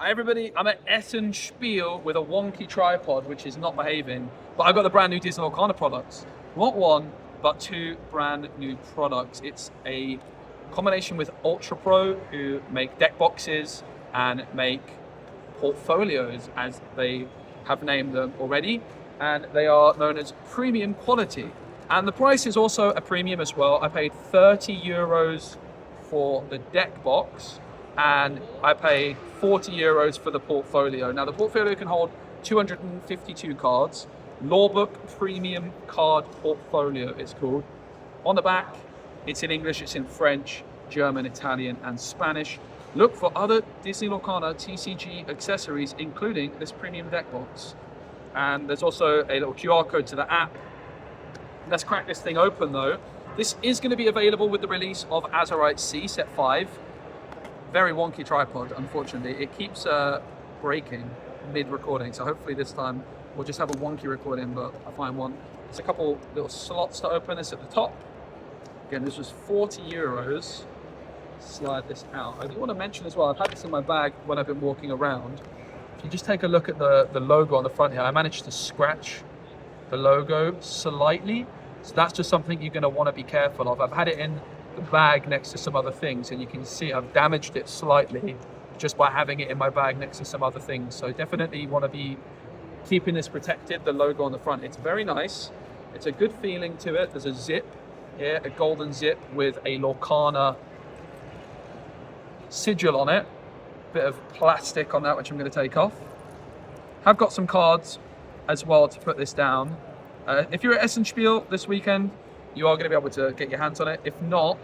Hi everybody, I'm at Essen Spiel with a wonky tripod which is not behaving, but I've got the brand new Disney Lorcana products. Not one, but two brand new products. It's a combination with Ultra Pro, who make deck boxes and make portfolios, as they have named them already, and they are known as premium quality. And the price is also a premium as well. I paid 30 euros for the deck box, and I paid 40 euros for the portfolio. Now the portfolio can hold 252 cards. Lorebook Premium Card Portfolio it's called. On the back, it's in English, it's in French, German, Italian, and Spanish. Look for other Disney Lorcana TCG accessories, including this premium deck box. And there's also a little QR code to the app. Let's crack this thing open though. This is going to be available with the release of Azurite C Set 5. Very wonky tripod, unfortunately. It keeps breaking mid-recording, so hopefully this time we'll just have a wonky recording, but I find one. There's a couple little slots to open this at the top. Again, this was 40 euros. Slide this out. I do want to mention as well, I've had this in my bag when I've been walking around. If you just take a look at the logo on the front here, I managed to scratch the logo slightly. So that's just something you're going to want to be careful of. I've had it in the bag next to some other things, and you can see I've damaged it slightly just by having it in my bag next to some other things. So definitely want to be keeping this protected, the logo on the front. It's very nice. It's a good feeling to it. There's a zip here, a golden zip with a Lorcana sigil on it. Bit of plastic on that, which I'm going to take off. I've got some cards as well to put this down. If you're at Essen Spiel this weekend, you are going to be able to get your hands on it. If not,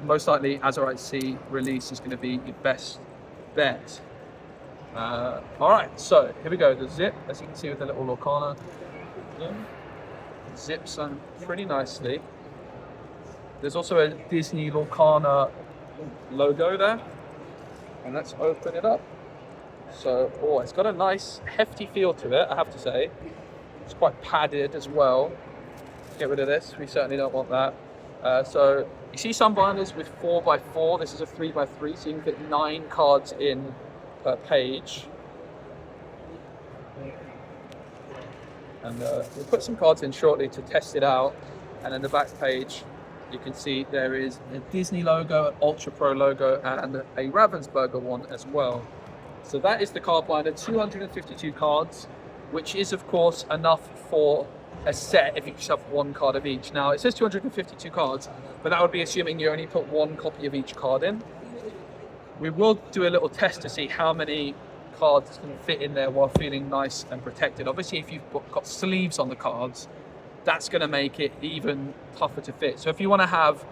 most likely Azurite C release is going to be your best bet. All right, so here we go. The zip, as you can see with the little Lorcana, zips on pretty nicely. There's also a Disney Lorcana logo there, and let's open it up. So, oh, it's got a nice hefty feel to it, I have to say. It's quite padded as well. Get rid of this, we certainly don't want that. So you see some binders with 4x4, this is a 3x3, so you can fit 9 cards in per page. And we'll put some cards in shortly to test it out. And then the back page, you can see there is a Disney logo, an Ultra Pro logo, and a Ravensburger one as well. So that is the card binder, 252 cards, which is of course enough for a set if you just have one card of each. Now it says 252 cards, but that would be assuming you only put one copy of each card in. We will do a little test to see how many cards can fit in there while feeling nice and protected. Obviously, if you've got sleeves on the cards, that's going to make it even tougher to fit. So if you want to have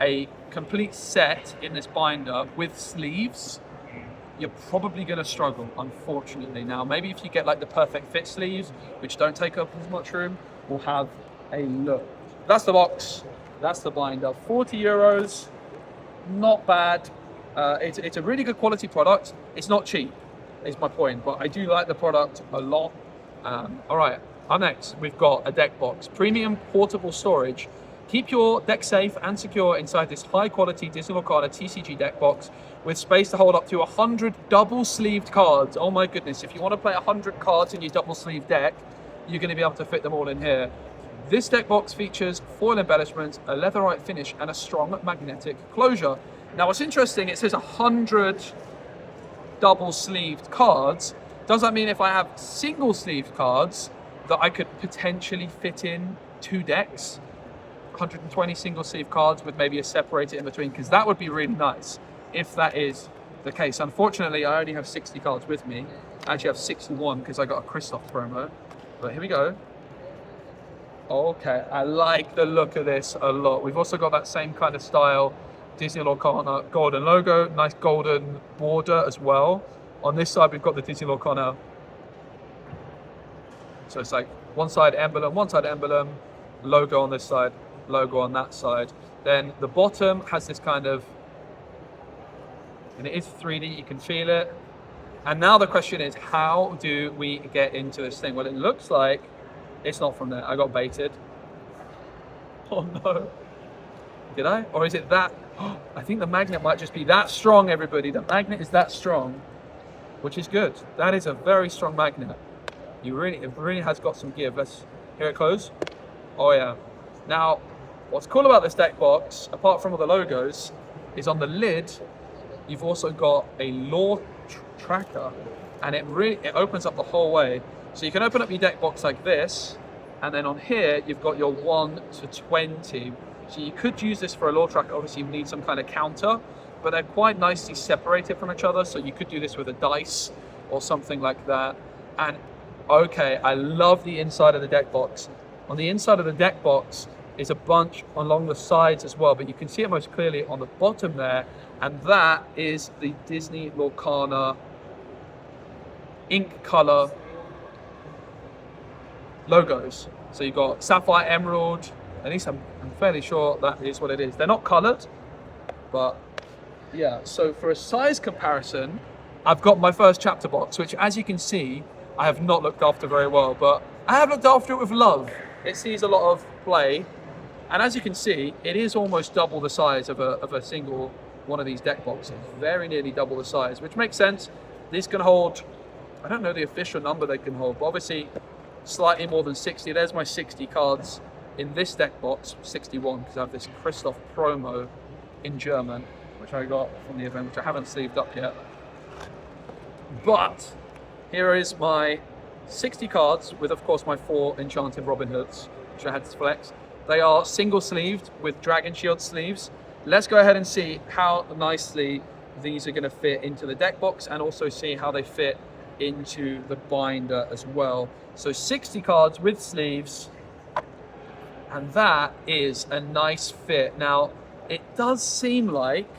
a complete set in this binder with sleeves, you're probably going to struggle, unfortunately. Now, maybe if you get like the perfect fit sleeves, which don't take up as much room, we'll have a look. That's the box, that's the binder. 40 euros, not bad. It's a really good quality product. It's not cheap, is my point, but I do like the product a lot. All right, up next, we've got a deck box. Premium portable storage. Keep your deck safe and secure inside this high-quality Disney Lorcana TCG deck box with space to hold up to 100 double-sleeved cards. Oh my goodness, if you want to play 100 cards in your double-sleeved deck, you're going to be able to fit them all in here. This deck box features foil embellishments, a leatherite finish, and a strong magnetic closure. Now, what's interesting, it says 100 double-sleeved cards. Does that mean if I have single-sleeved cards that I could potentially fit in 2 decks? 120 single sleeve cards with maybe a separator in between, because that would be really nice if that is the case. Unfortunately, I only have 60 cards with me. I actually have 61 because I got a Christoph promo. But here we go. Okay, I like the look of this a lot. We've also got that same kind of style Disney Lorcana golden logo, nice golden border as well. On this side, we've got the Disney Lorcana. So it's like one side emblem, logo on this side, logo on that side. Then the bottom has this kind of, and it is 3D, you can feel it. And now the question is, how do we get into this thing? Well, it looks like it's not from there. I got baited. Oh no. Did I? Or is it that? I think the magnet might just be that strong, everybody. The magnet is that strong. which is good. That is a very strong magnet. It really has got some give. Let's hear it close. Oh yeah. Now, what's cool about this deck box, apart from all the logos, is on the lid, you've also got a lore tracker, and it opens up the whole way. So you can open up your deck box like this, and then on here, you've got your 1 to 20. So you could use this for a lore tracker. Obviously, you need some kind of counter, but they're quite nicely separated from each other. So you could do this with a dice or something like that. And okay, I love the inside of the deck box. On the inside of the deck box is a bunch along the sides as well, but you can see it most clearly on the bottom there, and that is the Disney Lorcana ink color logos. So you've got Sapphire Emerald, at least I'm fairly sure that is what it is. They're not colored, but yeah. So for a size comparison, I've got my first chapter box, which as you can see, I have not looked after very well, but I have looked after it with love. It sees a lot of play, and as you can see, it is almost double the size of a single one of these deck boxes. Very nearly double the size, which makes sense. These can hold, I don't know the official number they can hold, but obviously slightly more than 60. There's my 60 cards in this deck box, 61, because I have this Christoph promo in German, which I got from the event, which I haven't sleeved up yet. But here is my 60 cards with, of course, my 4 Enchanted Robin Hoods, which I had to flex. They are single sleeved with Dragon Shield sleeves. Let's go ahead and see how nicely these are going to fit into the deck box, and also see how they fit into the binder as well. So 60 cards with sleeves, and that is a nice fit. Now, it does seem like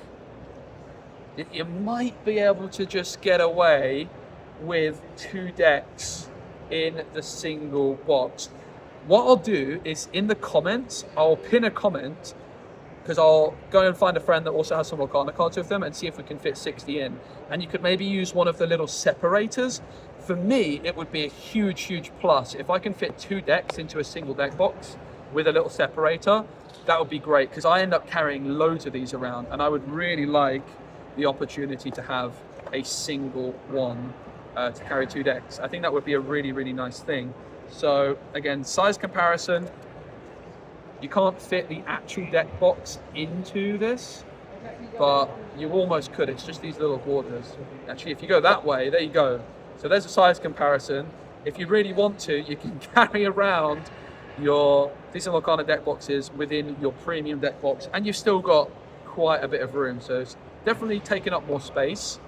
you might be able to just get away with 2 decks in the single box. What I'll do is in the comments, I'll pin a comment, because I'll go and find a friend that also has some Lorcana cards with them and see if we can fit 60 in. And you could maybe use one of the little separators. For me, it would be a huge, huge plus. If I can fit 2 decks into a single deck box with a little separator, that would be great, because I end up carrying loads of these around, and I would really like the opportunity to have a single one to carry 2 decks. I think that would be a really, really nice thing. So again, size comparison, you can't fit the actual deck box into this, but you almost could. It's just these little borders. Actually, if you go that way, there you go. So there's a size comparison. If you really want to, you can carry around your Disney Lorcana deck boxes within your premium deck box, and you've still got quite a bit of room. So it's definitely taking up more space.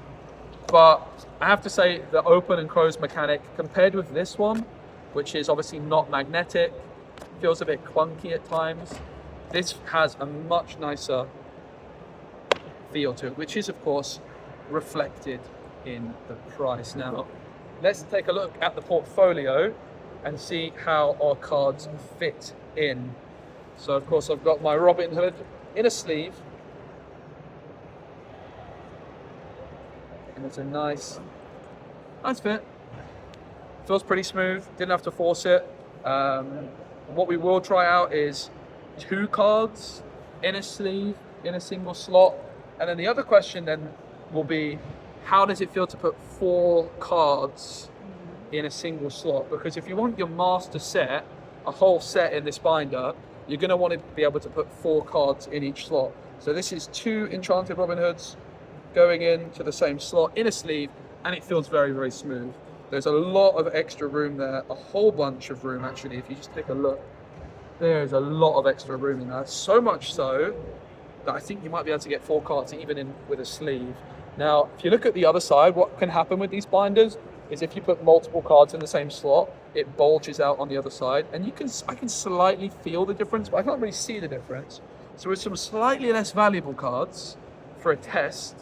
But I have to say, the open and close mechanic compared with this one, which is obviously not magnetic, feels a bit clunky at times. This has a much nicer feel to it, which is of course reflected in the price. Now, let's take a look at the portfolio and see how our cards fit in. So of course I've got my Robin Hood in a sleeve, and it's a nice fit. Feels pretty smooth, didn't have to force it. What we will try out is 2 cards in a sleeve, in a single slot. And then the other question then will be, how does it feel to put 4 cards in a single slot? Because if you want your master set, a whole set in this binder, you're gonna want to be able to put 4 cards in each slot. So this is 2 Enchanted Robin Hoods going into the same slot in a sleeve, and it feels very, very smooth. There's a lot of extra room there, a whole bunch of room actually. If you just take a look, there's a lot of extra room in there. So much so that I think you might be able to get 4 cards even in with a sleeve. Now, if you look at the other side, what can happen with these binders is if you put multiple cards in the same slot, it bulges out on the other side. And I can slightly feel the difference, but I can't really see the difference. So with some slightly less valuable cards for a test,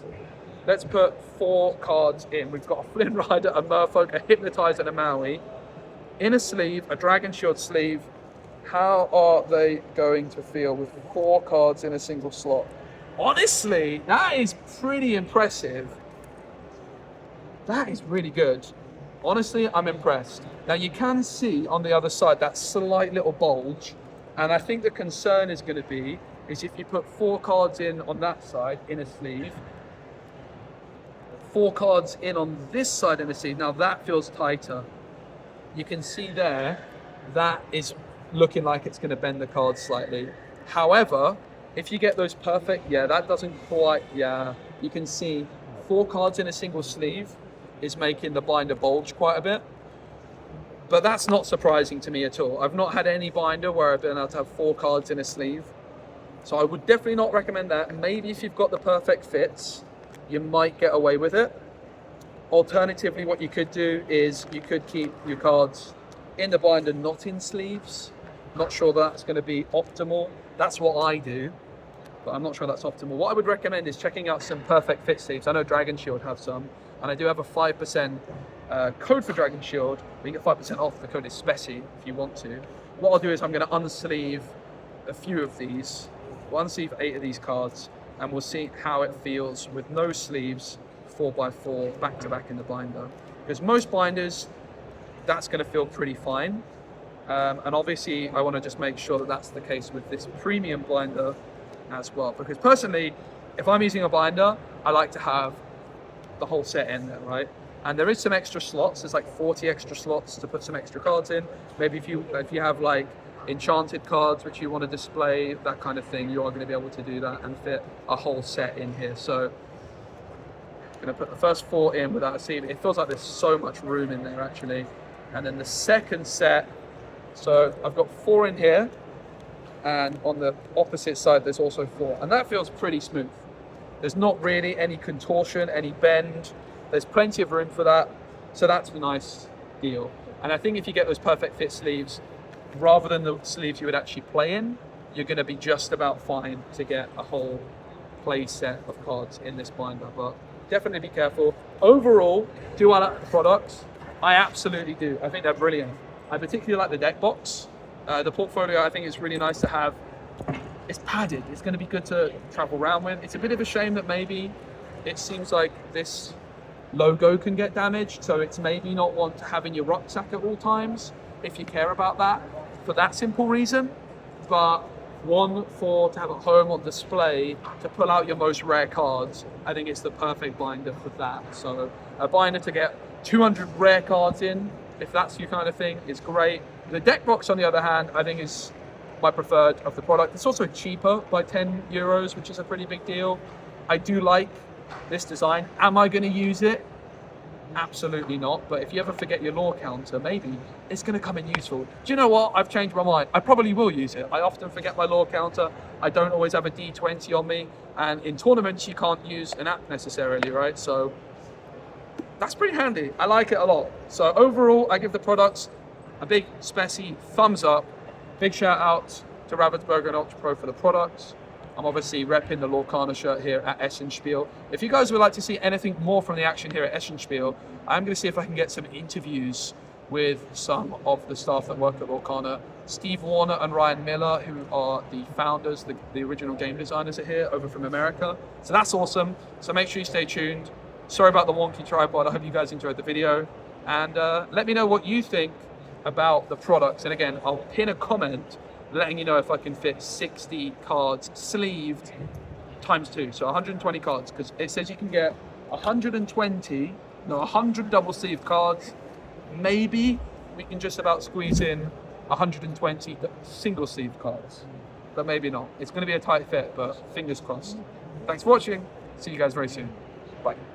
let's put 4 cards in. We've got a Flynn Rider, a Merfolk, a Hypnotizer, and a Maui. In a sleeve, a Dragon Shield sleeve. How are they going to feel with 4 cards in a single slot? Honestly, that is pretty impressive. That is really good. Honestly, I'm impressed. Now you can see on the other side that slight little bulge, and I think the concern is going to be is if you put 4 cards in on that side in a sleeve, 4 cards in on this side of the sleeve. Now that feels tighter. You can see there, that is looking like it's going to bend the cards slightly. However, if you get those perfect, yeah, that doesn't quite, yeah. You can see 4 cards in a single sleeve is making the binder bulge quite a bit. But that's not surprising to me at all. I've not had any binder where I've been able to have 4 cards in a sleeve. So I would definitely not recommend that. And maybe if you've got the perfect fits, you might get away with it. Alternatively, what you could do is you could keep your cards in the binder, not in sleeves. Not sure that's going to be optimal. That's what I do, but I'm not sure that's optimal. What I would recommend is checking out some perfect fit sleeves. I know Dragon Shield have some, and I do have a 5% code for Dragon Shield. You get 5% off. The code is SPECI if you want to. What I'll do is I'm going to unsleeve a few of these. We'll unsleeve 8 of these cards, and we'll see how it feels with no sleeves, 4x4 back to back in the binder. Because most binders, that's going to feel pretty fine. And obviously I want to just make sure that that's the case with this premium binder as well. Because personally, if I'm using a binder, I like to have the whole set in there, right? And there is some extra slots. There's like 40 extra slots to put some extra cards in. Maybe if you have like enchanted cards which you want to display, that kind of thing, you are going to be able to do that and fit a whole set in here. So I'm going to put the first 4 in without a sleeve. It feels like there's so much room in there actually. And then the second set, so I've got 4 in here, and on the opposite side there's also 4, and that feels pretty smooth. There's not really any contortion, any bend. There's plenty of room for that, so that's a nice deal. And I think if you get those perfect fit sleeves, rather than the sleeves you would actually play in, you're going to be just about fine to get a whole play set of cards in this binder. But definitely be careful. Overall, do I like the products? I absolutely do. I think they're brilliant. I particularly like the deck box. The portfolio, I think, is really nice to have. It's padded. It's going to be good to travel around with. It's a bit of a shame that maybe it seems like this logo can get damaged, so it's maybe not one to have in your rucksack at all times if you care about that for that simple reason. But one to have at home on display to pull out your most rare cards, I think it's the perfect binder for that. So a binder to get 200 rare cards in, if that's your kind of thing, is great. The deck box, on the other hand, I think is my preferred of the product. It's also cheaper by 10 euros, which is a pretty big deal. I do like this design. Am I going to use it? Absolutely not. But if you ever forget your lore counter, maybe it's going to come in useful. Do you know what? I've changed my mind. I probably will use it. I often forget my lore counter. I don't always have a D20 on me. And in tournaments, you can't use an app necessarily, right? So that's pretty handy. I like it a lot. So overall, I give the products a big SPECI thumbs up. Big shout out to Ravensburger and Ultra Pro for the products. I'm obviously repping the Lorcana shirt here at Essenspiel. If you guys would like to see anything more from the action here at Essenspiel, I'm going to see if I can get some interviews with some of the staff that work at Lorcana. Steve Warner and Ryan Miller, who are the founders, the original game designers are here over from America. So that's awesome. So make sure you stay tuned. Sorry about the wonky tripod. I hope you guys enjoyed the video. And let me know what you think about the products. And again, I'll pin a comment letting you know if I can fit 60 cards sleeved times 2. So 120 cards, because it says you can get 100 double sleeved cards. Maybe we can just about squeeze in 120 single sleeved cards, but maybe not. It's going to be a tight fit, but fingers crossed. Thanks for watching. See you guys very soon. Bye.